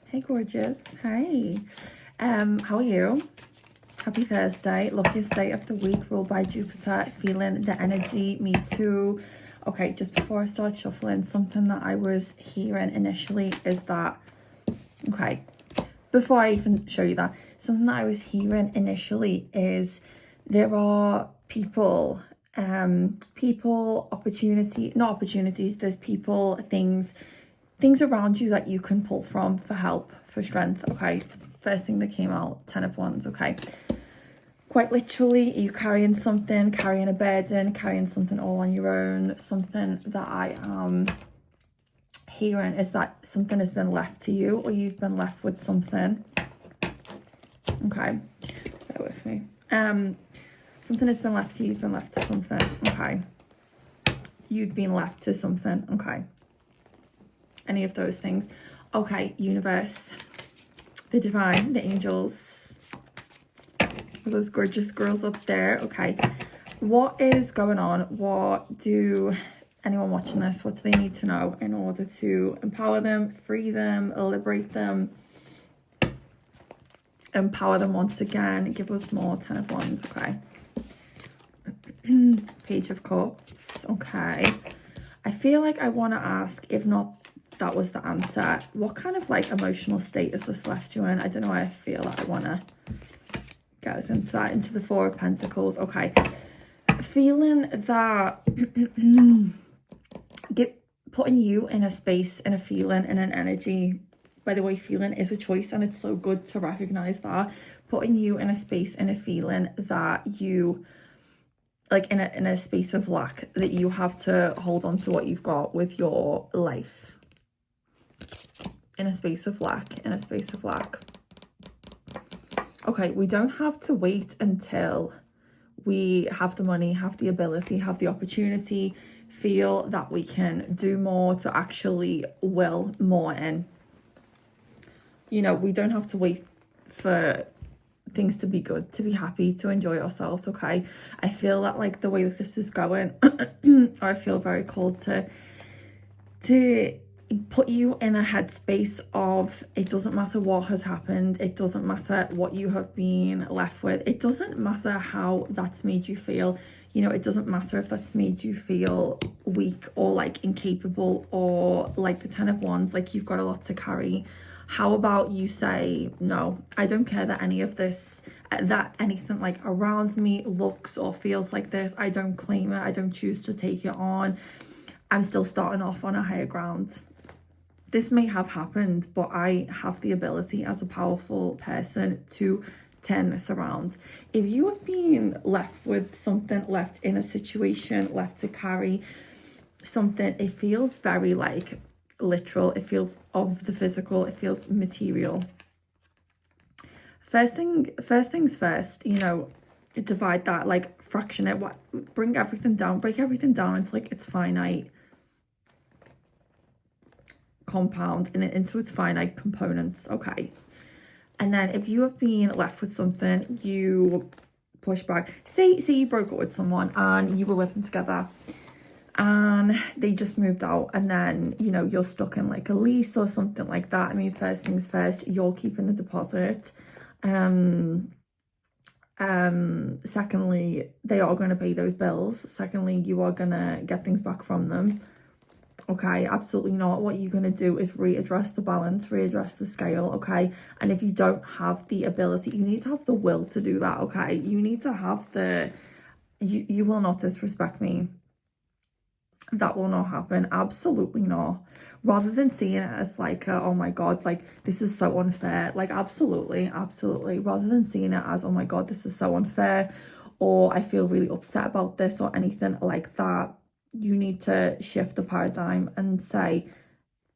Hey gorgeous. Hey. How are you? Happy Thursday. Luckiest day of the week, ruled by Jupiter. Feeling the energy. Me too. Okay, just before I start shuffling, something that I was hearing initially is that, okay, before I even show you that, something that I was hearing initially is there are people, not opportunities, there's people, things around you that you can pull from for help, for strength. Okay, first thing that came out, 10 of Wands. Okay, quite literally, you carrying something, carrying a burden, carrying something all on your own. Something that I am hearing is that something has been left to you, or you've been left with something. Okay, bear with me. Something has been left to you, you've been left to something. Okay, you've been left to something. Okay, any of those things. Okay, universe, the divine, the angels, those gorgeous girls up there. Okay, what is going on? What do anyone watching this, what do they need to know in order to empower them, free them, liberate them, empower them once again? Give us more. 10 of Wands. Okay. Page of Cups. Okay, I feel like I want to ask, if not that was the answer, what kind of like emotional state has this left you in? I don't know why I feel that I want to get us into that, into the Four of Pentacles. Okay, feeling that putting you in a space, in a feeling, in an energy. By the way, feeling is a choice, and it's so good to recognize that. Putting you in a space, in a feeling that you like, in a space of lack, that you have to hold on to what you've got with your life. In a space of lack, in a space of lack. Okay, we don't have to wait until we have the money, have the ability, have the opportunity, feel that we can do more to actually will more in. You know, we don't have to wait for things to be good, to be happy, to enjoy ourselves. Okay, I feel that like the way that this is going, I feel very called to put you in a headspace of, it doesn't matter what has happened, it doesn't matter what you have been left with, it doesn't matter how that's made you feel. You know, it doesn't matter if that's made you feel weak or like incapable, or like the 10 of Wands, like you've got a lot to carry. How about you say, no, I don't care that any of this, that anything like around me looks or feels like this. I don't claim it. I don't choose to take it on. I'm still starting off on a higher ground. This may have happened, but I have the ability as a powerful person to turn this around. If you have been left with something, left in a situation, left to carry something, it feels very like literal, it feels of the physical, it feels material. First things first, you know, divide that, like fraction it, bring everything down, break everything down into like its finite compound and into its finite components. Okay, and then if you have been left with something, you push back. Say you broke up with someone and you were living together and they just moved out, and then, you know, you're stuck in like a lease or something like that. I mean, first things first, you're keeping the deposit. Secondly, they are going to pay those bills. Secondly, you are going to get things back from them. Okay, absolutely not. What you're going to do is readdress the balance, readdress the scale. Okay, and if you don't have the ability, you need to have the will to do that. Okay, you need to have the, you will not disrespect me. That will not happen. Absolutely not. Rather than seeing it as like, oh my God, like this is so unfair. Like, absolutely. Rather than seeing it as, oh my God, this is so unfair, or I feel really upset about this, or anything like that, you need to shift the paradigm and say,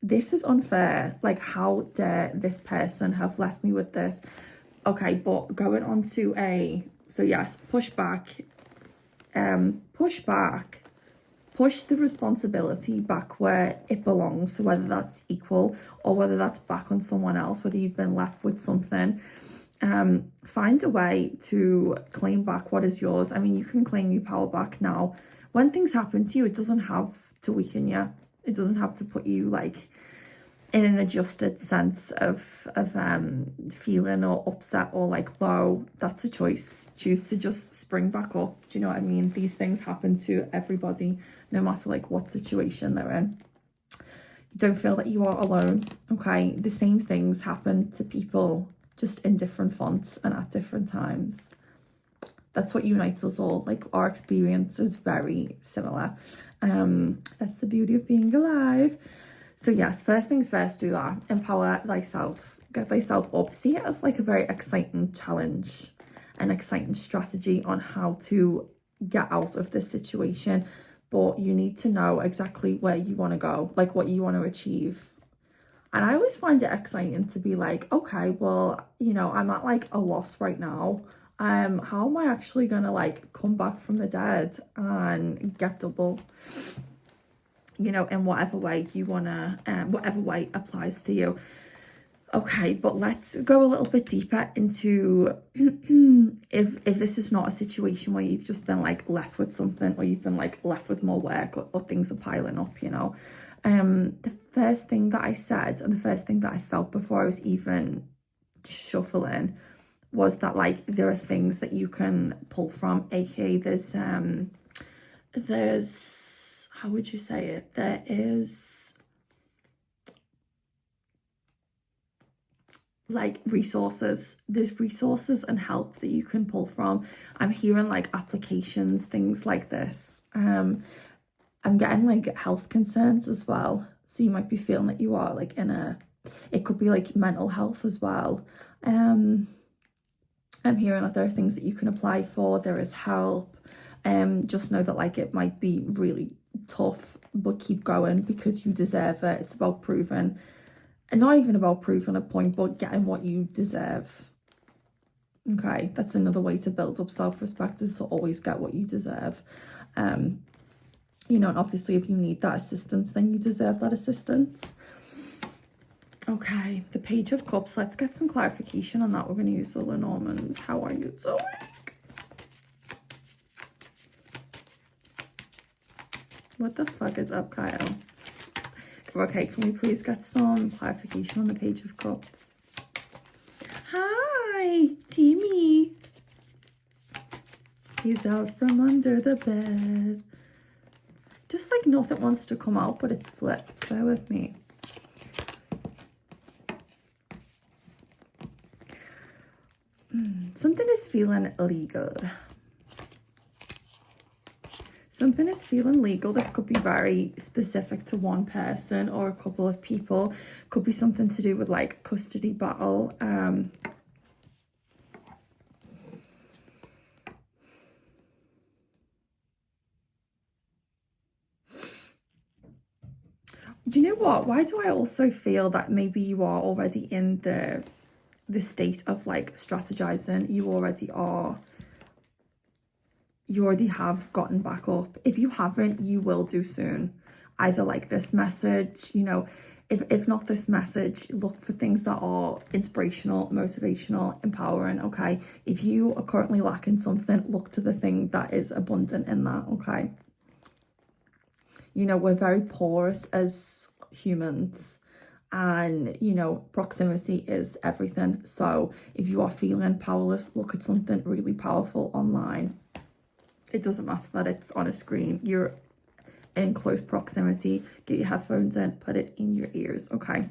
this is unfair. Like, how dare this person have left me with this? Okay, but going on to so yes, push back, push the responsibility back where it belongs. So whether that's equal or whether that's back on someone else, whether you've been left with something, find a way to claim back what is yours. I mean, you can claim your power back now. When things happen to you, it doesn't have to weaken you. It doesn't have to put you like in an adjusted sense of feeling or upset or like low, that's a choice. Choose to just spring back up. Do you know what I mean? These things happen to everybody, no matter like what situation they're in. Don't feel that you are alone, okay? The same things happen to people, just in different fonts and at different times. That's what unites us all. Like, our experience is very similar. That's the beauty of being alive. So yes, first things first, do that. Empower thyself. Get thyself up. See it as like a very exciting challenge, an exciting strategy on how to get out of this situation. But you need to know exactly where you want to go, like what you want to achieve. And I always find it exciting to be like, okay, well, you know, I'm at like a loss right now. How am I actually gonna like come back from the dead and get double? You know, in whatever way you wanna, whatever way applies to you. Okay, but let's go a little bit deeper into if this is not a situation where you've just been like left with something, or you've been like left with more work, or things are piling up, you know. The first thing that I said, and the first thing that I felt before I was even shuffling, was that like there are things that you can pull from, aka there's how would you say it, there is like resources, there's resources and help that you can pull from. I'm hearing like applications, things like this. I'm getting like health concerns as well, so you might be feeling that you are like in a, it could be like mental health as well. I'm hearing that there are things that you can apply for, there is help. Just know that like it might be really tough, but keep going because you deserve it. It's about proving, and not even about proving a point, but getting what you deserve. Okay, that's another way to build up self-respect, is to always get what you deserve. You know, and obviously if you need that assistance, then you deserve that assistance. Okay, the Page of Cups. Let's get some clarification on that. We're going to use the Lenormands. How are you doing? What the fuck is up, Kyle? Okay, can we please get some clarification on the Page of Cups? Hi, Timmy. He's out from under the bed. Just like nothing wants to come out, but it's flipped. Bear with me. Something is feeling legal. Something is feeling legal. This could be very specific to one person or a couple of people. Could be something to do with like custody battle. Do you know what? Why do I also feel that maybe you are already in the state of like strategizing? You already are. You already have gotten back up. If you haven't, you will do soon. Either like this message, you know, if not this message, look for things that are inspirational, motivational, empowering, okay? If you are currently lacking something, look to the thing that is abundant in that, okay? You know, we're very porous as humans, and you know, proximity is everything. So if you are feeling powerless, look at something really powerful online. It doesn't matter that it's on a screen. You're in close proximity. Get your headphones in, put it in your ears, okay?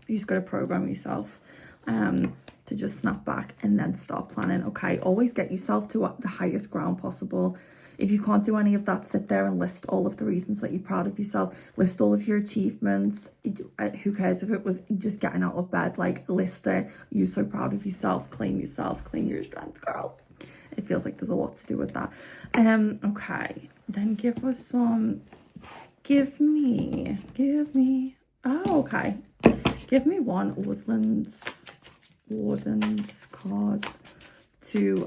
You just got to program yourself to just snap back and then start planning, okay? Always get yourself to the highest ground possible. If you can't do any of that, sit there and list all of the reasons that you're proud of yourself. List all of your achievements. Who cares if it was just getting out of bed? Like, list it. You're so proud of yourself. Claim yourself. Claim your strength, girl. It feels like there's a lot to do with that. Okay, then give us some, give me, oh, okay. Give me one Warden's card to,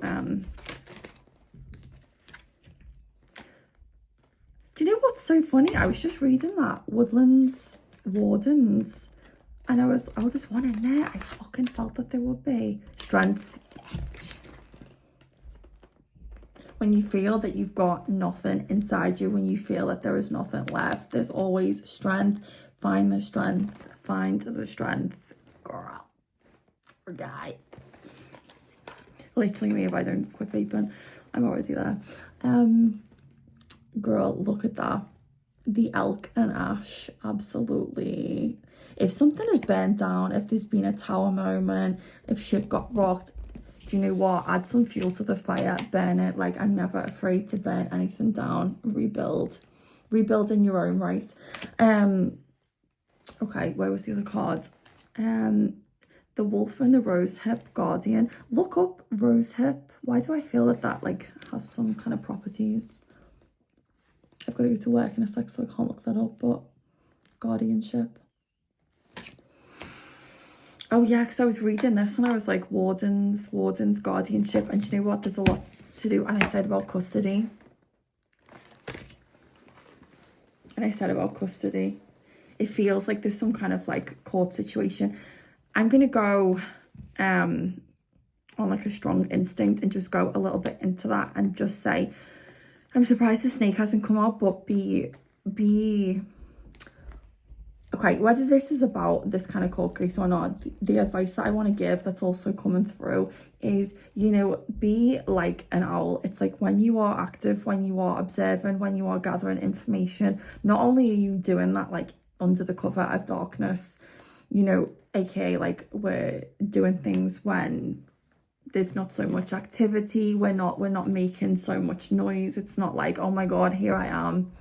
do you know what's so funny? I was just reading that, Wardens, and I was, oh, there's one in there. I fucking felt that there would be. Strength. When you feel that you've got nothing inside you, when you feel that there is nothing left, there's always strength. Find the strength, find the strength, girl or guy. Literally me, if I don't quit vaping, I'm already there. Girl, look at that. The elk and ash, absolutely. If something is burnt down, if there's been a tower moment, if shit got rocked, do you know what? Add some fuel to the fire, burn it. Like, I'm never afraid to burn anything down. Rebuild in your own right. Okay, where was the other card? The wolf and the rosehip guardian. Look up rosehip. Why do I feel that that like has some kind of properties? I've got to go to work in a sec, so I can't look that up, but guardianship. Oh yeah, because I was reading this and I was like, warden's guardianship, and you know what, there's a lot to do. And I said about custody. It feels like there's some kind of like court situation. I'm gonna go on like a strong instinct and just go a little bit into that and just say, I'm surprised the snake hasn't come out, but be okay, whether this is about this kind of court case or not, the advice that I want to give that's also coming through is, you know, be like an owl. It's like when you are active, when you are observing, when you are gathering information, not only are you doing that like under the cover of darkness, you know, aka like we're doing things when there's not so much activity, we're not making so much noise. It's not like, oh my god, here I am,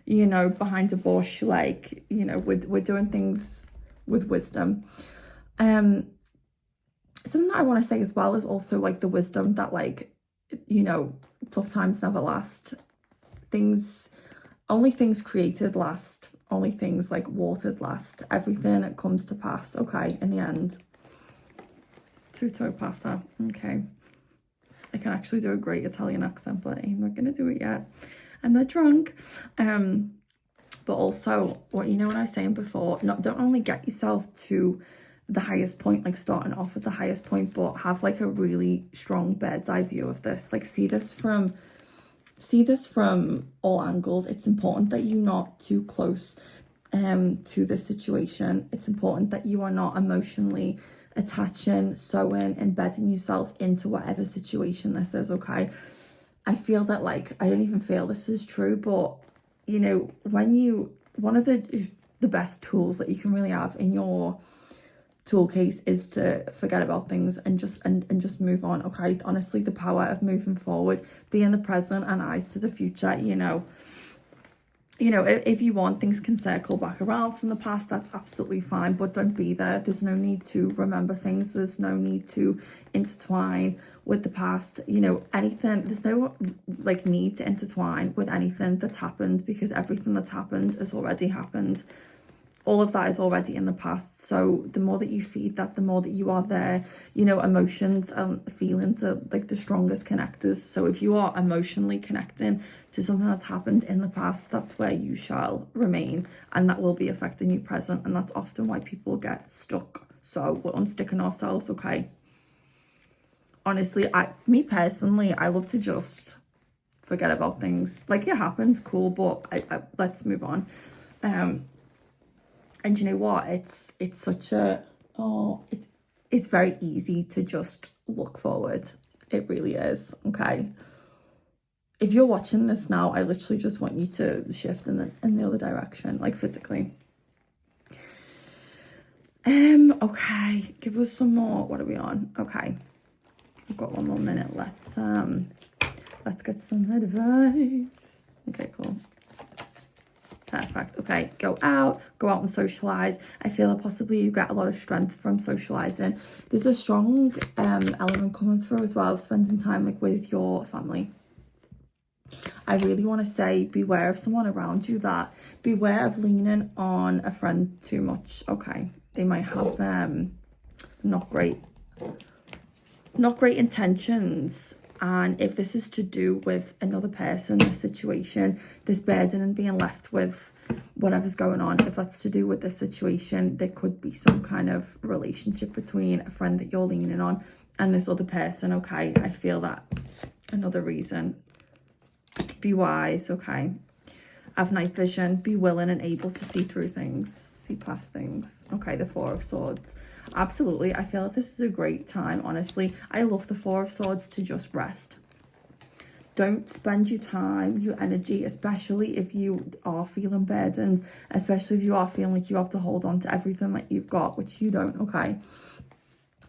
you know, behind a bush. Like, you know, we're doing things with wisdom. Something that I want to say as well is also like the wisdom that, like, you know, tough times never last. Only things created last, only things like watered last. Everything comes to pass, okay, in the end. Tutto passa. Okay, I can actually do a great Italian accent, but I'm not gonna do it yet. I'm not drunk. But also, what, you know, what I was saying before, don't only get yourself to the highest point, like starting off at the highest point, but have like a really strong bird's eye view of this. Like, see this from all angles. It's important that you're not too close to the situation. It's important that you are not emotionally attaching, sewing, embedding yourself into whatever situation this is, okay? I feel that, like, I don't even feel this is true, but, you know, one of the best tools that you can really have in your tool case is to forget about things and just move on, okay? Honestly, the power of moving forward, be in the present and eyes to the future. You know, if you want, things can circle back around from the past, that's absolutely fine, but don't be there. There's no need to remember things. There's no need to intertwine with the past, you know, anything. There's no like need to intertwine with anything that's happened, because everything that's happened has already happened. All of that is already in the past. So the more that you feed that, the more that you are there. You know, emotions and feelings are like the strongest connectors. So if you are emotionally connecting to something that's happened in the past, that's where you shall remain, and that will be affecting you present. And that's often why people get stuck. So we're unsticking ourselves, okay? Honestly, me personally, I love to just forget about things. Like, it happened, cool, but I let's move on. And you know what? It's such a, it's very easy to just look forward. It really is, okay? If you're watching this now, I literally just want you to shift in the other direction, like physically. Okay, give us some more. What are we on? Okay, we've got 1 more minute. Let's get some advice. Okay, cool. Perfect. Okay, go out and socialize. I feel that possibly you get a lot of strength from socializing. There's a strong element coming through as well of spending time like with your family. I really want to say, beware of someone around you beware of leaning on a friend too much, okay? They might have not great intentions. And if this is to do with another person, the situation, this burden and being left with whatever's going on, if that's to do with this situation, there could be some kind of relationship between a friend that you're leaning on and this other person, okay? I feel that another reason. Be wise, okay? have night vision, be willing and able to see through things, see past things. Okay, the Four of Swords. Absolutely. I feel like this is a great time, honestly. I love the Four of Swords to just rest. Don't spend your time, your energy, especially if you are feeling burdened, especially if you are feeling like you have to hold on to everything that you've got, which you don't, okay?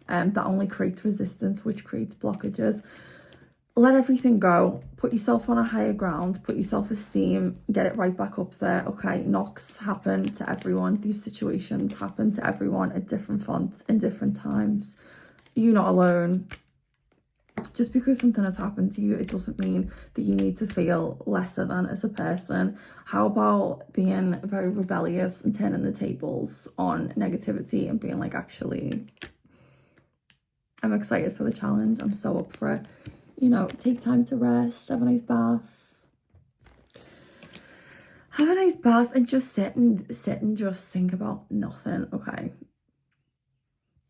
That only creates resistance, which creates blockages. Let everything go. Put yourself on a higher ground. Put your self-esteem. Get it right back up there, okay? Knocks happen to everyone. These situations happen to everyone at different fonts in different times. You're not alone. Just because something has happened to you, it doesn't mean that you need to feel lesser than as a person. How about being very rebellious and turning the tables on negativity and being like, actually, I'm excited for the challenge. I'm so up for it. You know, take time to rest, have a nice bath. Have a nice bath and just sit and just think about nothing, okay?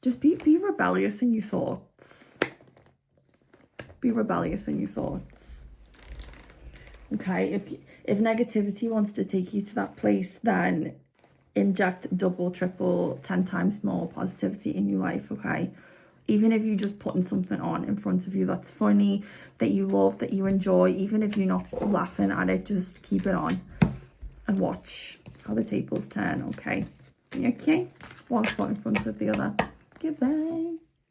Just be rebellious in your thoughts. Be rebellious in your thoughts. Okay, if negativity wants to take you to that place, then inject double, triple, 10 times more positivity in your life, okay? Even if you're just putting something on in front of you that's funny, that you love, that you enjoy, even if you're not laughing at it, just keep it on and watch how the tables turn, okay? Okay? One foot in front of the other. Goodbye.